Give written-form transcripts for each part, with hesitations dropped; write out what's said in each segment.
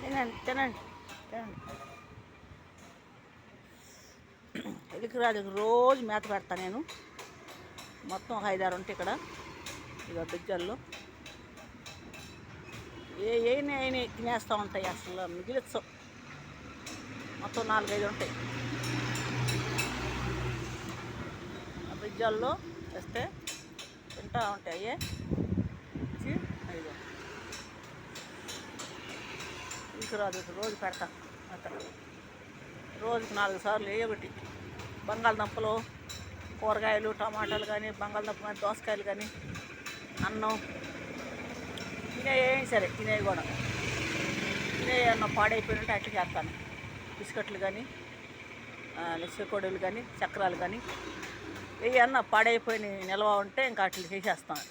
తినండి తినండి తినండి. ఎలుకరాజుకి రోజు మేత పెడతాను నేను. మొత్తం ఒక 5-6 ఉంటాయి ఇక్కడ. ఇక బిజ్జల్లో అయినా తినేస్తూ ఉంటాయి, అసలు మిగిలిస్తాం. మొత్తం 4-5 ఉంటాయి ఆ బిజ్జల్లో వేస్తే తింటూ ఉంటాయి. అయ్యే ఇచ్చి అదిగో ఎలుకరాజుకి రోజు పెడతాను అక్కడ. రోజుకి 4 సార్లు వేయబెట్టి బంగాళదుంపలు, కూరగాయలు, టమాటాలు కానీ, బంగాళదుంప కానీ, దోసకాయలు కానీ, అన్నం తినేవి సరే, తినేవి కూడా ఏమన్నా పాడైపోయినట్టు అట్లా చేస్తాను. బిస్కెట్లు కానీ, నెస్సికోడీలు కానీ, చక్రాలు కానీ ఏమన్నా పాడైపోయిన నిల్వ ఉంటే ఇంకా అట్లా చేసేస్తాను.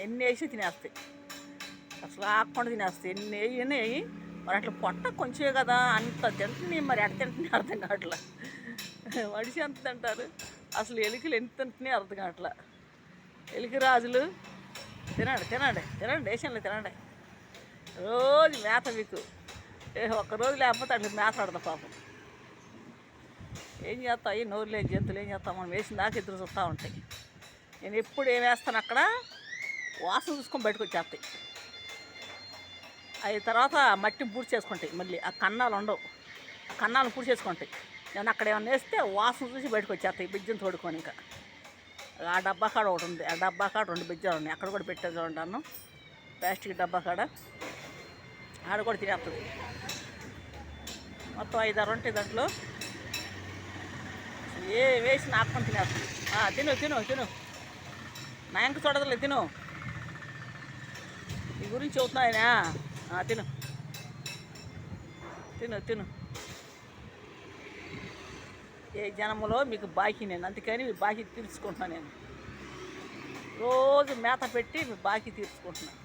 ఎన్ని వేసి తినేస్తాయి, అసలు ఆకుండా తినేస్తాయి. ఎన్ని వేయి మరి అట్లా పొట్ట కొంచెమే కదా, అంత తింటున్నాయి. మరి ఎట్ట తింటున్నాయి అర్థం కావట్లా. మనిషి ఎంత తింటారు అసలు, ఎలుకలు ఎంత తింటున్నాయి అర్థం కావట్లా. ఎలుకరాజులు తినండి తినండి తినండి, దేశంలో తినండి. రోజు మేత మీకు. ఒక్కరోజు లేకపోతే అట్లా మేత ఆడదు పాపం. ఏం చేస్తాయి నోరు లేని జంతువులు, ఏం చేస్తాం మనం వేసిన దాకా ఎదురు చూస్తూ ఉంటాయి. నేను ఎప్పుడు ఏం వేస్తాను అక్కడ వాసన చూసుకొని బయటకు వచ్చేస్తాయి. అవి తర్వాత మట్టిని పూర్తి చేసుకుంటాయి. మళ్ళీ ఆ కన్నాలు ఉండవు, కన్నాలను పూర్తి చేసుకుంటాయి. నేను అక్కడ ఏమన్నా వేస్తే వాసన చూసి బయటకు వచ్చేస్తాయి బిజ్జను తోడుకొని. ఇంకా ఆ డబ్బా కాడ ఒకటి ఉంది, ఆ డబ్బా కాడ 2 బిజ్జాలు ఉన్నాయి. అక్కడ కూడా పెట్టే చూడండి, ప్లాస్టిక్ డబ్బా కాడ ఆడ కూడా తినేస్తుంది. మొత్తం 5-6 ఉంటాయి దాంట్లో. ఏ వేసి నాకుని తినేస్తుంది. తిను తిను తిను, నా ఇంక చూడదులే, తిను. నీ గురించి చెబుతున్నాయనా, తిను తిను తిను. ఏ జన్మలో మీకు బాకీ నేను, అందుకని మీ బాకీ తీర్చుకుంటున్నాను నేను. రోజు మేత పెట్టి మీ బాకీ తీర్చుకుంటున్నాను.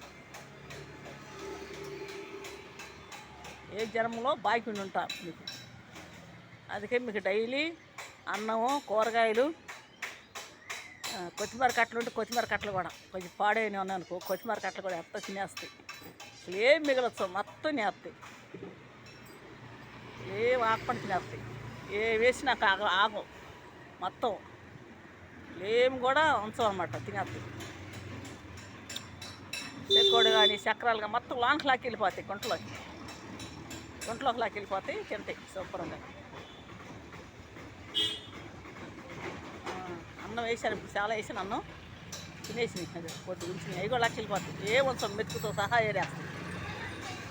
ఏ జన్మలో బాకీ ఉండి ఉంటాను మీకు. అందుకే మీకు డైలీ అన్నము, కూరగాయలు, కొత్తిమీర కట్టలు ఉంటే కొత్తిమీర కట్టలు కూడా కొంచెం పాడైన ఉన్నాయనుకో, కొత్తిమీర కట్టలు కూడా ఎంత తినేస్తాయి. అసలు ఏం మిగలొచ్చు, మొత్తం తినేస్తాయి. ఏం ఆకుండా తినేస్తాయి. ఏ వేసినా ఆగం మొత్తం. ఏం కూడా ఉంచం అనమాట, తినేస్తాయి. చెక్కోడు కానీ, చక్రాలు కానీ మొత్తం లాంక్ లాక్కి వెళ్ళిపోతాయి. గుంటలోకి లాక్కి వెళ్ళిపోతాయి, తింటాయి శుభ్రంగా. అన్నం వేసాను ఇప్పుడు, చాలా వేసాను అన్నం, తినేసినాయి. అది పొద్దు గురించి అవి కూడా లాక్కి వెళ్ళిపోతాయి. ఏ ఉంచం, మెతుకుతో సహా ఏరేస్తాయి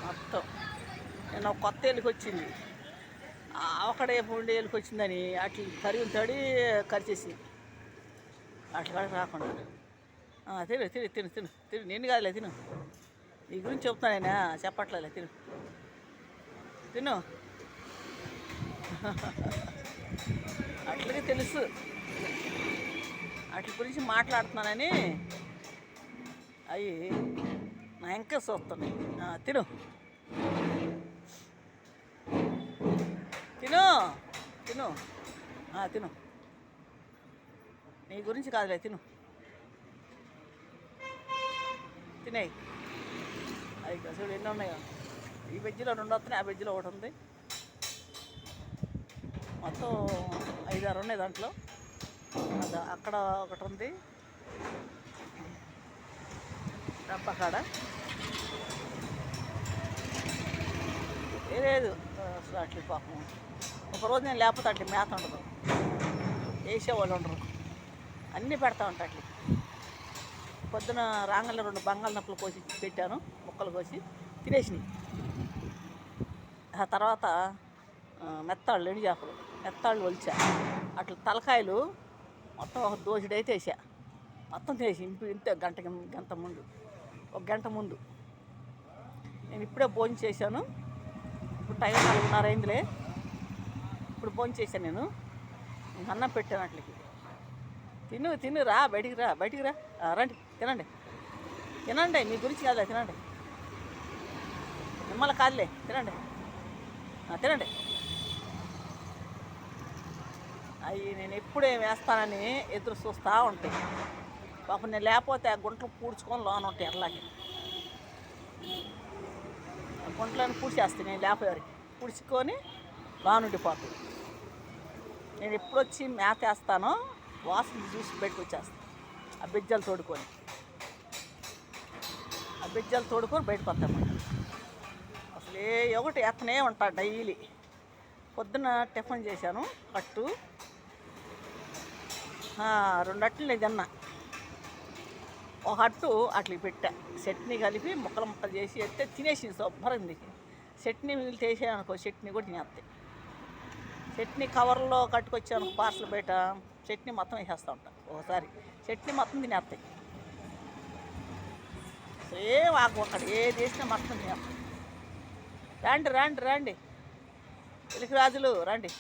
మొత్తం. నేను ఒక కొత్త ఎలుక వచ్చింది, ఒకడే ఉండే ఎలుక వచ్చిందని అట్లా తడి కరిచేసింది. అట్లా కాడ రాకుండా తిను తిను తిను తిను తిను. నేను కాదులే, తిను. నీ గురించి చెప్తానైనా చెప్పట్లేలే, తిను తిను. అట్లకి తెలుసు, అట్ల గురించి మాట్లాడుతున్నానని అవి నా ఇంకా చూస్తున్నాయి. తిను తిను తిను తిను. నీ గురించి కాదులే, తిను. తినేయి. అవి చూడు ఎన్ని ఉన్నాయో. ఈ బెజ్జిలో 2 వస్తున్నాయి, ఆ బెజ్జిలో ఒకటి ఉంది. మొత్తం 5-6 ఉన్నాయి దాంట్లో. అక్కడ ఒకటి ఉంది డబ్బా కాడ. లేదు అసలు అట్లా పాపం. ఒకరోజు నేను లేకపోతే అట్లా మేత ఉండదు, వేసేవాళ్ళు ఉండరు. అన్నీ పెడతా ఉంటా అట్లా. పొద్దున రాంగల్లో 2 బంగాళదుంపలు కోసి పెట్టాను, ముక్కలు కోసి తినేసినాయి. ఆ తర్వాత మెత్తాళ్ళు, ఎండు చేపలు మెత్తాళ్ళు ఒలిచా. అట్లా తలకాయలు మొత్తం ఒక దోసిడైతే వేసా, మొత్తం తినేసి. ఇంతే గంట ముందు, 1 గంట ముందు. నేను ఇప్పుడే భోజనం చేశాను. ఇప్పుడు టైం 4:30 అయిందిలే. ఇప్పుడు భోజనం చేశాను నేను. అన్నం పెట్టాను అట్లకి. తిను తిను, రా బయటికి రా రండి, తినండి తినండి. మీ గురించి కాదులే, తినండి. మిమ్మల్ని కాదులే, తినండి తినండి. అవి నేను ఎప్పుడేం వేస్తానని ఎదురు చూస్తూ ఉంటాయి పాపం. నేను లేకపోతే ఆ గుంటలు పూడ్చుకొని లోన ఉంటాయి. ఎర్లాకి గుంటలను పూడ్చేస్తాను నేను లేకపోయేవారికి. పూడ్చుకొని బాగుండిపోతుంది. నేను ఎప్పుడొచ్చి మేత వేస్తానో వాసన చూసి బయటకు వచ్చేస్తాను. ఆ బిజ్జలు తోడుకొని బయటకు వస్తాను. అసలు ఒకటి ఎత్తనే ఉంటా డైలీ. పొద్దున్న టిఫిన్ చేశాను, కట్టు 2 అట్లు నేను తిన్నా. ఒక అట్టు అట్లకి పెట్టా, చట్నీ కలిపి ముక్కలు చేసి ఎత్తే తినేసి శుభ్రంది. చట్నీ మిగిలితే వేసాను చట్నీ కూడా తినేస్తాయి. చట్నీ కవర్లో కట్టుకొచ్చాను పార్సల్ బయట, చట్నీ మొత్తం వేసేస్తూ ఉంటాను. ఒకసారి చట్నీ మొత్తం తినేస్తాయి. సేమ్ ఒకటి ఏది వేసినా మొత్తం తినేస్తాయి. రండి రండి రండి ఎలికరాజులు రండి,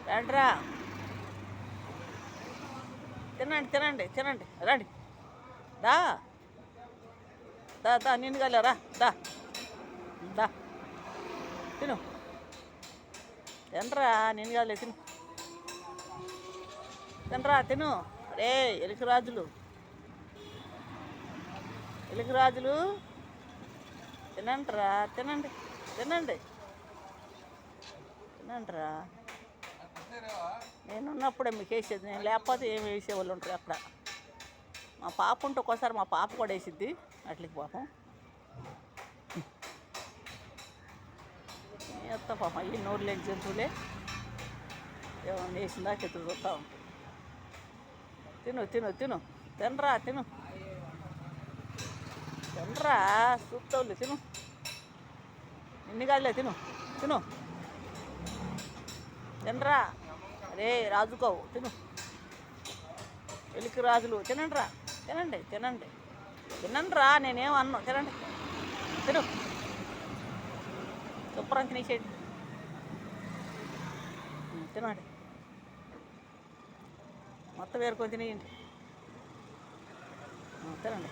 రండిరా, తినండి తినండి తినండి, రండి. దా దా దా నిన్ను కలరా, దా దా తిను, తినరా, నిన్ను కాలే తిను, తినరా తిను. రే ఎలికరాజులు తినండిరా, తినండి తినండి తినండిరా. నేనున్నప్పుడే మీకు వేసేది, నేను లేకపోతే ఏమి వేసేవాళ్ళు ఉంటారు అక్కడ. మా పాప ఉంటే ఒక్కోసారి మా పాప కూడా వేసిద్ది అట్లకి. పాపం ఎంత పాపం అయ్యి నోరు లేని జంతువులే ఏమన్నా వేసిందాక ఎదురు చూస్తూ ఉంటాయి. తిను తిను తిను, తినరా తిను, తినరా చూస్తావులే, తిను, నిన్ను కాదులే, తిను తిను, తినరా. అరే రాజుకోవు, తిను. ఎలికి రాజులు తినండి రా, తినండి తినండి తినండి రా, నేనేం అన్నా, తినండి తిను, శుభ్రం తినేసేయండి, తినండి మొత్తం వేరుకొని తినేయండి, తినండి.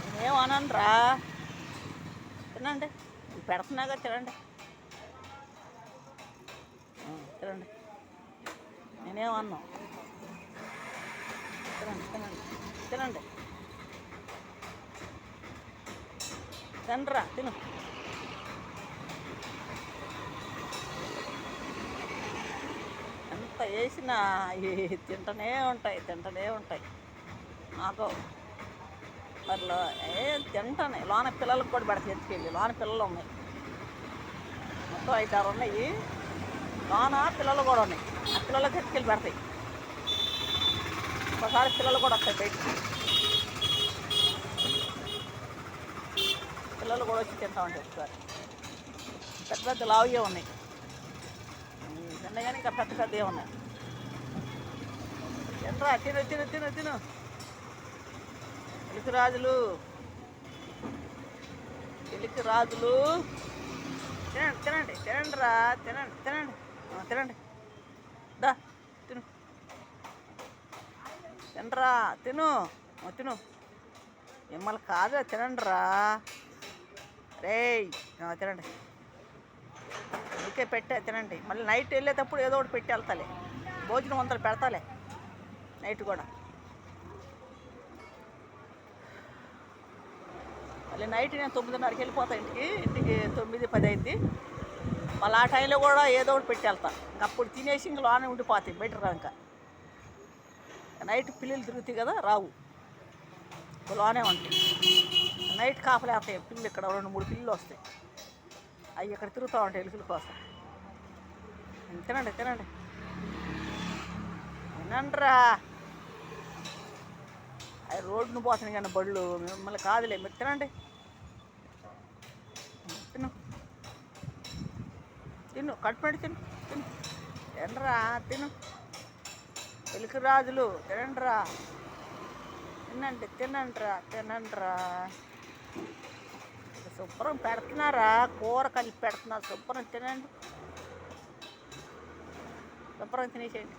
నేనేం అనను రా, తినండి, పెడుతున్నాగా తినండి, తినండి, నేనేమన్నా, తినండి తినండి తినండి, తినరా తిను. ఎంత వేసినా తింటూనే ఉంటాయి. నాకు మరి తింటానే లోన పిల్లలకు కూడా పెడతాయి, ఎత్తుకెళ్ళి లోన పిల్లలు ఉన్నాయి, మొత్తం 5, 6 ఉన్నాయి. లోన పిల్లలు కూడా ఉన్నాయి, ఆ పిల్లలకి ఎత్తుకెళ్ళి పెడతాయి. ఒకసారి పిల్లలు కూడా వస్తాయి బయటికి, పిల్లలు కూడా వచ్చి తింటా ఉంటాయి. ఒకసారి పెద్ద పెద్ద లావుగా ఉన్నాయి, తిన్నగానే ఇంకా పెద్ద పెద్దగా ఉన్నాయి. తినరా, తిను తిను తిను తిను ఎలికి రాజులు తినండి తినండి తినండి రా, తినండి తినండి తినండి, దా తిను, తినరా తిను తిను, మిమ్మల్ని కాదురా, తినండి రా. రేయ్ తినండి, ఇంకే పెట్టే తినండి. మళ్ళీ నైట్ వెళ్ళేటప్పుడు ఏదో ఒకటి పెట్టి వెళ్తాలే, భోజనం వందలు పెడతాలే నైట్ కూడా. మళ్ళీ నైట్ నేను 9:30కి వెళ్ళిపోతాను ఇంటికి 9, 10 అయింది. మళ్ళీ ఆ టైంలో కూడా ఏదో ఒకటి పెట్టి వెళ్తాను. ఇంక అప్పుడు తినేసి ఇంక లోనే ఉండిపోతాయి, బయట రా. ఇంకా నైట్ పిల్లలు తిరుగుతాయి కదా, రావు, లోనే ఉంటాయి. నైట్ కాపలేస్తాయి పిల్లలు, ఇక్కడ 2, 3 పిల్లలు వస్తాయి, అవి ఇక్కడ తిరుగుతూ ఉంటాయి ఎలుకల కోసం. తినండి తినండి తినండిరా. అవి రోడ్డును పోతున్నాయి కానీ బళ్ళు, మిమ్మల్ని కాదులే, మీరు తినండి, తిను తిను, కడుపునట్టు తిను తిను, తినరా తిను ఎలికి రాజులు, తినండిరా, తినండిరా. శుభ్రం పెడుతున్నారా, కూర కలిపి పెడుతున్నారు, శుభ్రం తినండి, శుభ్రం తినేసేయండి.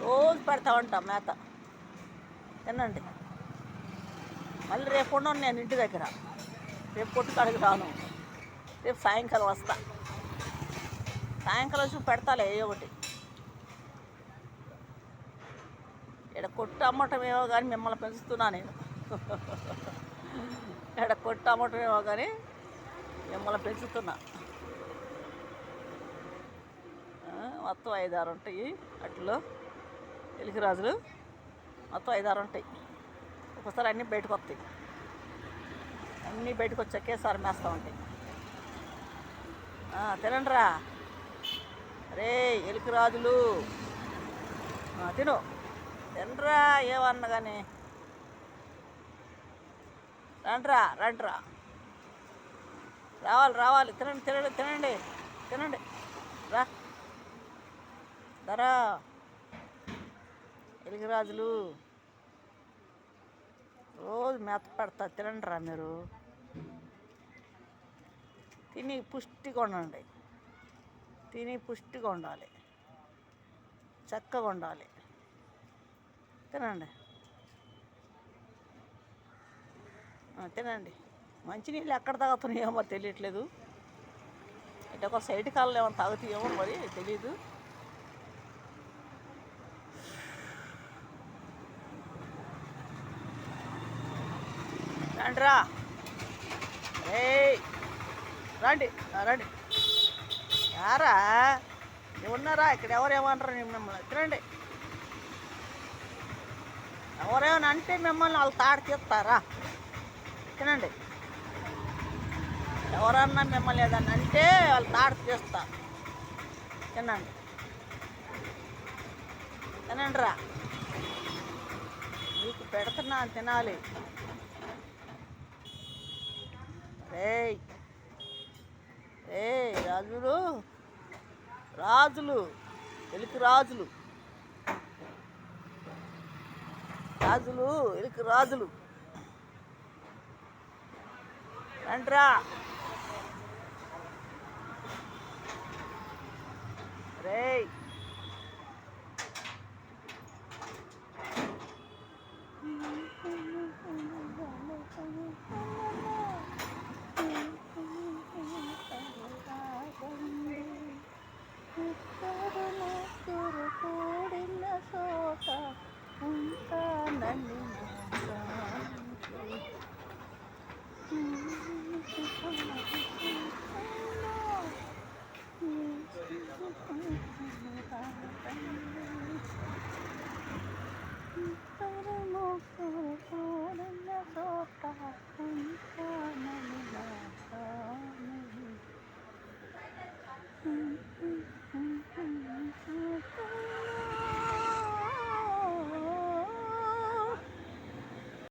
రోజు పెడతా ఉంటాం మేత, తినండి. మళ్ళీ రేపు ఉండను నేను ఇంటి దగ్గర, రేపు పొట్టుకాడికి రాను, రేపు సాయంకాలం వస్తా. సాయంకాలం వచ్చి పెడతాలే ఒకటి. ఇక్కడ కొట్టు అమ్మటం ఏమో కానీ మిమ్మల్ని పెంచుతున్నా నేను. ఇక్కడ కొట్టి అమ్మటమేమో కానీ మిమ్మల్ని పెంచుతున్నా. మొత్తం 5-6 ఉంటాయి అట్లో ఎలికరాజులు. మొత్తం 5-6 ఉంటాయి. ఒకసారి అన్నీ బయటకు వస్తాయి. అన్నీ బయటకు వచ్చి ఒకేసారి మేస్తూ ఉంటాయి. తినండిరా రే ఎలికరాజులు, తిను తినరా ఏమన్నా కానీ. రండిరా రండిరా, రావాలి తినండి తినండి తినండి తినండి రా దరా ఎలికరాజులు. రోజు మెత్త పెడతా, తినండిరా మీరు. తిని పుష్టిగా ఉండండి. తిని పుష్టిగా ఉండాలి, చక్కగా ఉండాలి. తినండి తినండి. మంచినీళ్ళు ఎక్కడ తాగుతున్నాయేమో తెలియట్లేదు. ఇటు ఒక సైడ్ కాళ్ళు ఏమైనా తాగుతాయేమో మరి తెలీదు. రండిరా రండి రండి. యారా ఉన్నారా ఇక్కడ? ఎవరేమనరు మిమ్మల్ని. తినండి. ఎవరేమైనా అంటే మిమ్మల్ని వాళ్ళు తాడు తీస్తారా? తినండి. ఎవరన్నా మిమ్మల్ని ఏదన్నా అంటే వాళ్ళు తాడు తీస్తారు. తినండి తినండి రా, మీకు పెడుతున్నా తినాలి. రేయ్ రాజులు రాజులు ఎలికి రాజులు రాజులు ఎలికి రాజులు రండిరా రేయ్.